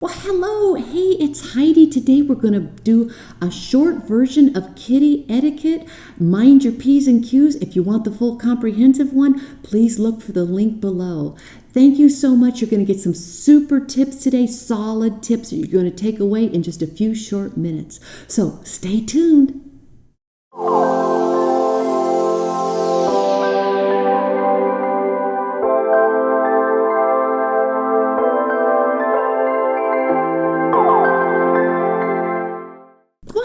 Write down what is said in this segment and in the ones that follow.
Well, hello. Hey, it's Heidi. Today we're going to do a short version of Kiddie etiquette. Mind your P's and Q's. If you want the full comprehensive one, please look for the link below. Thank you so much. You're going to get some super tips today, solid tips that you're going to take away in just a few short minutes. So stay tuned.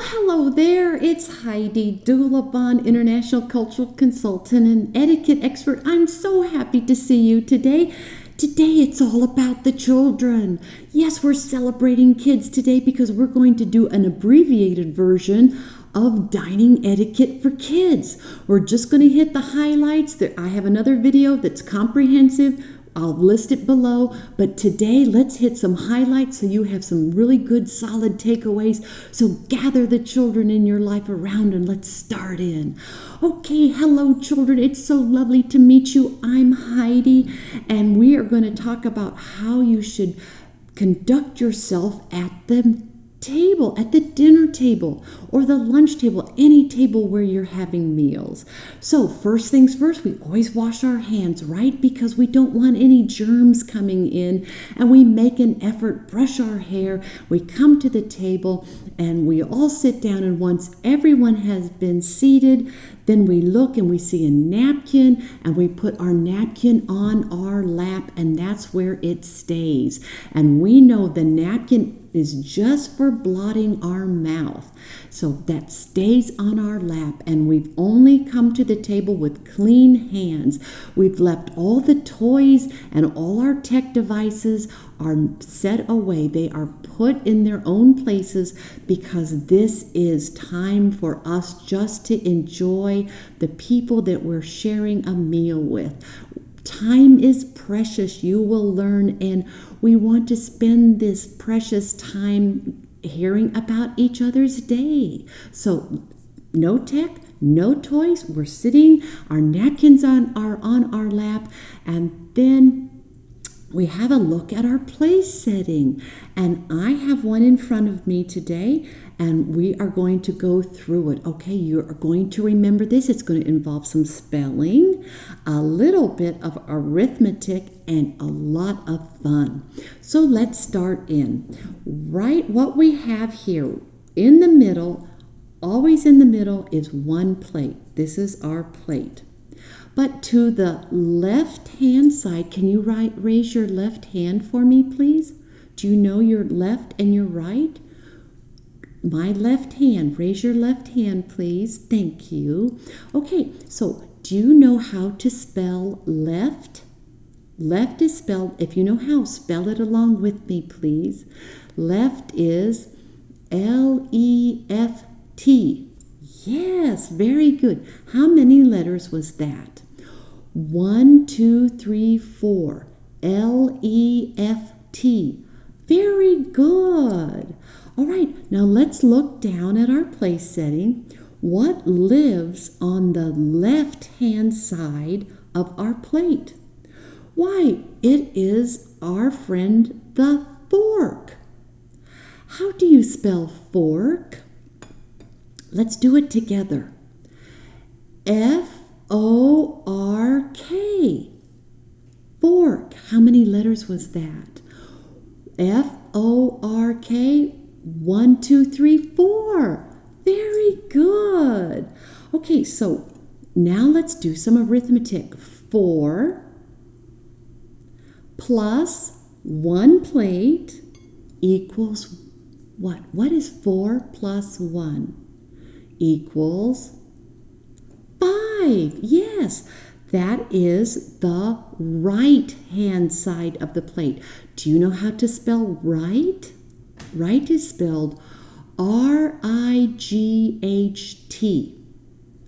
Hello there, it's Heidi, Doula Bond, International Cultural Consultant and Etiquette Expert. I'm so happy to see you today. Today it's all about the children. Yes, we're celebrating kids today because we're going to do an abbreviated version of dining etiquette for kids. We're just going to hit the highlights. I have another video that's comprehensive. I'll list it below, but today let's hit some highlights so you have some really good solid takeaways. So gather the children in your life around and let's start in. Okay, hello children, it's so lovely to meet you. I'm Heidi and we are going to talk about how you should conduct yourself at the table, at the dinner table or the lunch table, any table where you're having meals. So first things first, we always wash our hands, right? Because we don't want any germs coming in, and we make an effort, brush our hair, we come to the table and we all sit down, and once everyone has been seated, then we look and we see a napkin and we put our napkin on our lap, and that's where it stays. And we know the napkin is just for blotting our mouth. So that stays on our lap, and we've only come to the table with clean hands. We've left all the toys and all our tech devices are set away. They are put in their own places because this is time for us just to enjoy the people that we're sharing a meal with. Time is precious, you will learn, and we want to spend this precious time hearing about each other's day. So no tech, no toys. We're sitting, our napkins are on our lap, and then we have a look at our place setting. And I have one in front of me today, and we are going to go through it. Okay, you are going to remember this. It's going to involve some spelling, a little bit of arithmetic, and a lot of fun. So let's start in. Right, what we have here in the middle, always in the middle, is one plate. This is our plate. But to the left-hand side, can you raise your left hand for me, please? Do you know your left and your right? My left hand. Raise your left hand, please. Thank you. Okay, so do you know how to spell left? Left is spelled, if you know how, spell it along with me, please. Left is L-E-F-T. Yes, very good. How many letters was that? 1, 2, 3, 4. L-E-F-T. Very good. All right, now let's look down at our place setting. What lives on the left-hand side of our plate? Why, it is our friend the fork. How do you spell fork? Let's do it together. F-O-R-K. Fork. How many letters was that? F-O-R-K. 1, 2, 3, 4. Very good. Okay, so now let's do some arithmetic. 4 plus 1 plate equals what? What is 4 plus 1? Equals 5. Yes, that is the right hand side of the plate. Do you know how to spell right? Right is spelled R-I-G-H-T.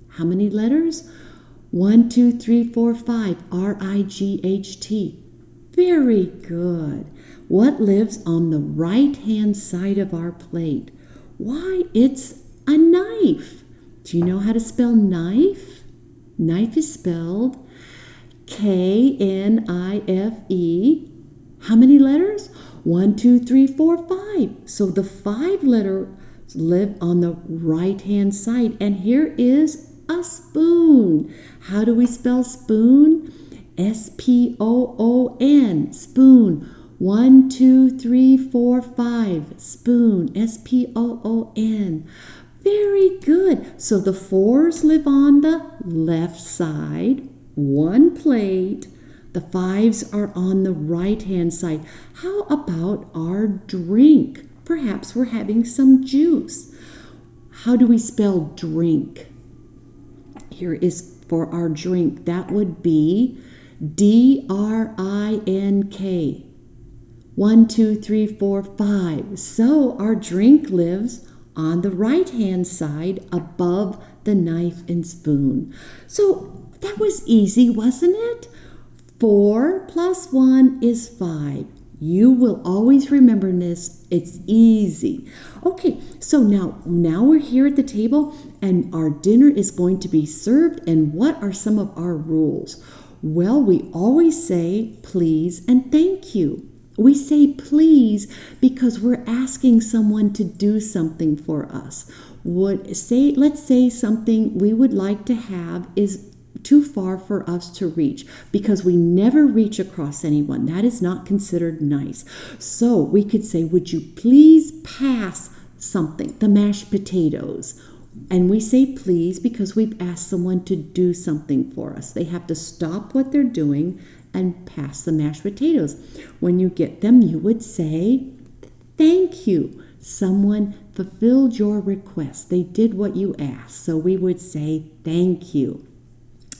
How many letters? 1, 2, 3, 4, 5. R-I-G-H-T. Very good. What lives on the right-hand side of our plate? Why, it's a knife. Do you know how to spell knife? Knife is spelled K-N-I-F-E. How many letters? 1, 2, 3, 4, 5. So the 5 letters live on the right-hand side. And here is a spoon. How do we spell spoon? S-P-O-O-N, spoon. 1, 2, 3, 4, 5, spoon, S-P-O-O-N. Very good. So the 4s live on the left side, 1 plate. The 5s are on the right-hand side. How about our drink? Perhaps we're having some juice. How do we spell drink? Here is for our drink. That would be D-R-I-N-K. 1, 2, 3, 4, 5. So our drink lives on the right-hand side above the knife and spoon. So that was easy, wasn't it? 4 plus 1 is 5. You will always remember this. It's easy. Okay, so now we're here at the table and our dinner is going to be served. And what are some of our rules? Well, we always say please and thank you. We say please because we're asking someone to do something for us. Let's say something we would like to have is too far for us to reach because we never reach across anyone. That is not considered nice. So we could say, would you please pass something, the mashed potatoes? And we say please because we've asked someone to do something for us. They have to stop what they're doing and pass the mashed potatoes. When you get them, you would say, thank you. Someone fulfilled your request. They did what you asked. So we would say, thank you.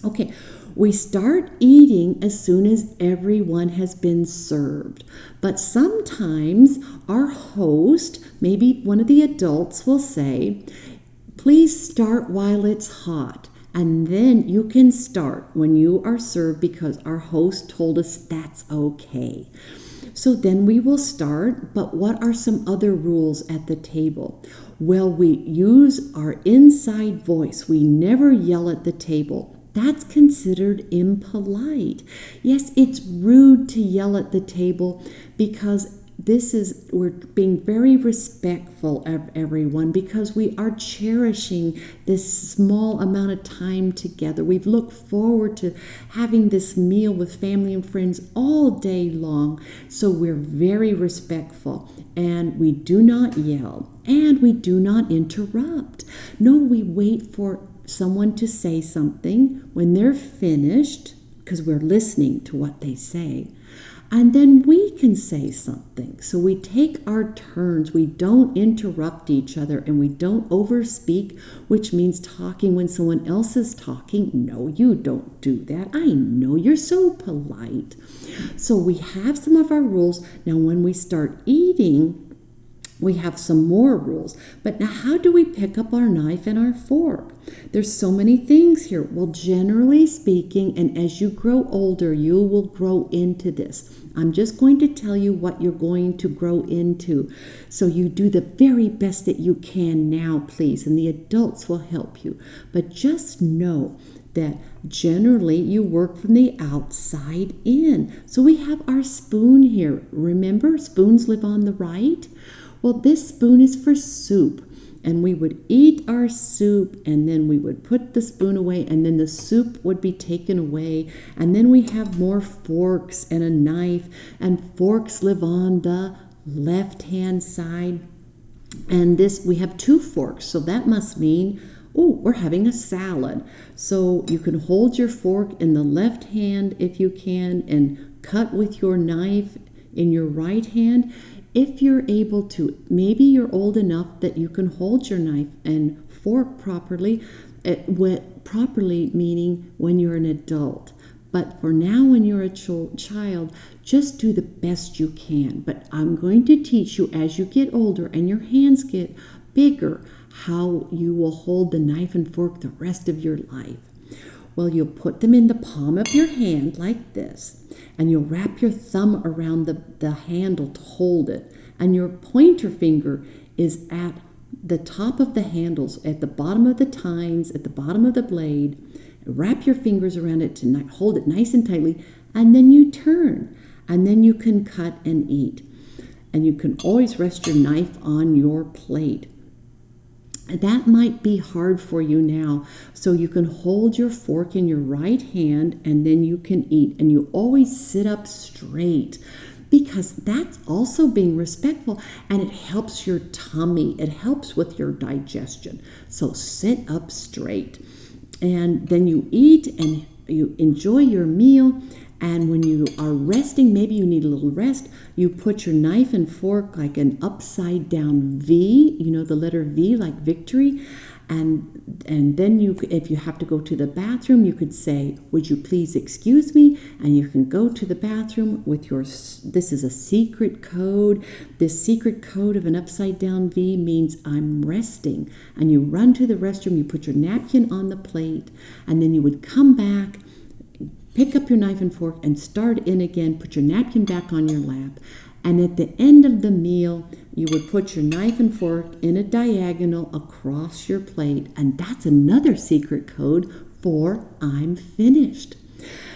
Okay, we start eating as soon as everyone has been served. But sometimes our host, maybe one of the adults, will say, please start while it's hot. And then you can start when you are served because our host told us that's okay. So then we will start, but what are some other rules at the table? Well, we use our inside voice. We never yell at the table. That's considered impolite. Yes, it's rude to yell at the table because we're being very respectful of everyone because we are cherishing this small amount of time together. We've looked forward to having this meal with family and friends all day long. So we're very respectful and we do not yell and we do not interrupt. No, we wait for someone to say something when they're finished because we're listening to what they say. And then we can say something. So we take our turns. We don't interrupt each other and we don't overspeak, which means talking when someone else is talking. No, you don't do that. I know you're so polite. So we have some of our rules. Now, when we start eating, we have some more rules. But now how do we pick up our knife and our fork? There's so many things here. Well, generally speaking, and as you grow older, you will grow into this. I'm just going to tell you what you're going to grow into. So you do the very best that you can now, please, and the adults will help you. But just know that generally you work from the outside in. So we have our spoon here. Remember, spoons live on the right. Well, this spoon is for soup, and we would eat our soup, and then we would put the spoon away, and then the soup would be taken away, and then we have more forks and a knife, and forks live on the left-hand side, and we have 2 forks, so that must mean, we're having a salad. So you can hold your fork in the left hand if you can, and cut with your knife in your right hand. If you're able to, maybe you're old enough that you can hold your knife and fork properly, properly meaning when you're an adult. But for now, when you're a child, just do the best you can. But I'm going to teach you as you get older and your hands get bigger, how you will hold the knife and fork the rest of your life. Well, you'll put them in the palm of your hand like this, and you'll wrap your thumb around the handle to hold it, and your pointer finger is at the top of the handles, at the bottom of the tines, at the bottom of the blade. Wrap your fingers around it to hold it nice and tightly, and then you turn, and then you can cut and eat. and you can always rest your knife on your plate. That might be hard for you now, so you can hold your fork in your right hand and then you can eat, and you always sit up straight, because that's also being respectful, and it helps your tummy. It helps with your digestion. So sit up straight, and then you eat and you enjoy your meal. And when you are resting, maybe you need a little rest, you put your knife and fork like an upside down V, the letter V, like victory. And then if you have to go to the bathroom, you could say, "Would you please excuse me?" And you can go to the bathroom with this is a secret code. This secret code of an upside down V means I'm resting. And you run to the restroom, you put your napkin on the plate, and then you would come back, pick up your knife and fork and start in again, put your napkin back on your lap. And at the end of the meal, you would put your knife and fork in a diagonal across your plate. And that's another secret code for I'm finished.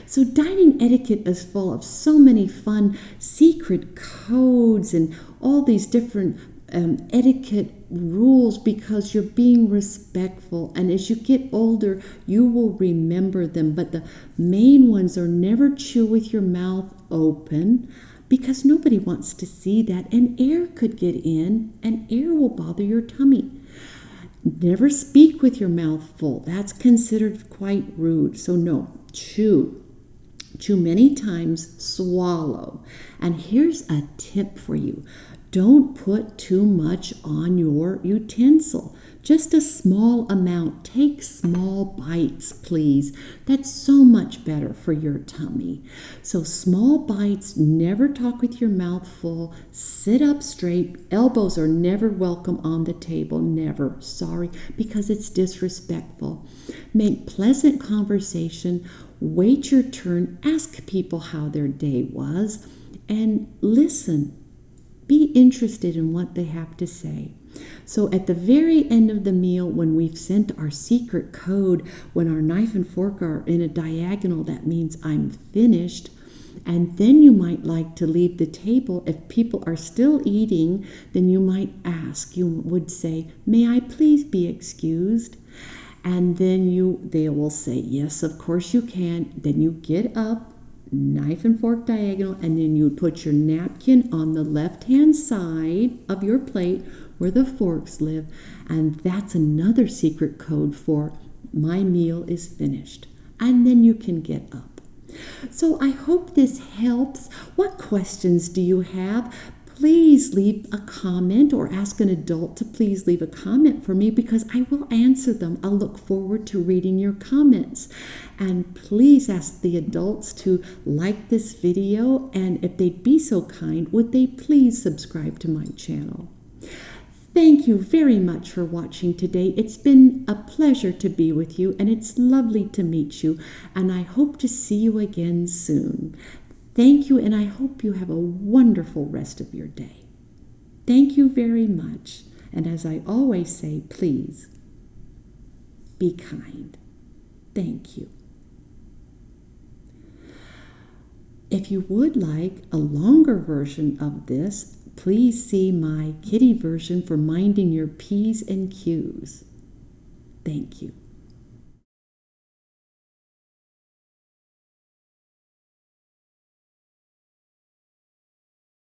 So dining etiquette is full of so many fun secret codes and all these different etiquette rules, because you're being respectful, and as you get older you will remember them. But the main ones are never chew with your mouth open, because nobody wants to see that, and air could get in and air will bother your tummy. Never speak with your mouth full. That's considered quite rude. So no, chew many times, swallow. And here's a tip for you. Don't put too much on your utensil. Just a small amount. Take small bites, please. That's so much better for your tummy. So small bites, never talk with your mouth full. Sit up straight. Elbows are never welcome on the table. Never. Sorry, because it's disrespectful. Make pleasant conversation. Wait your turn. Ask people how their day was. And listen. Be interested in what they have to say. So at the very end of the meal, when we've sent our secret code, when our knife and fork are in a diagonal, that means I'm finished. And then you might like to leave the table. If people are still eating, then you might ask. You would say, "May I please be excused?" And then they will say, "Yes, of course you can." Then you get up, knife and fork diagonal, and then you put your napkin on the left-hand side of your plate where the forks live, and that's another secret code for my meal is finished. And then you can get up. So I hope this helps. What questions do you have? Please leave a comment, or ask an adult to please leave a comment for me, because I will answer them. I'll look forward to reading your comments. And please ask the adults to like this video, and if they'd be so kind, would they please subscribe to my channel? Thank you very much for watching today. It's been a pleasure to be with you, and it's lovely to meet you, and I hope to see you again soon. Thank you, and I hope you have a wonderful rest of your day. Thank you very much. And as I always say, please be kind. Thank you. If you would like a longer version of this, please see my Kiddie version for minding your P's and Q's. Thank you.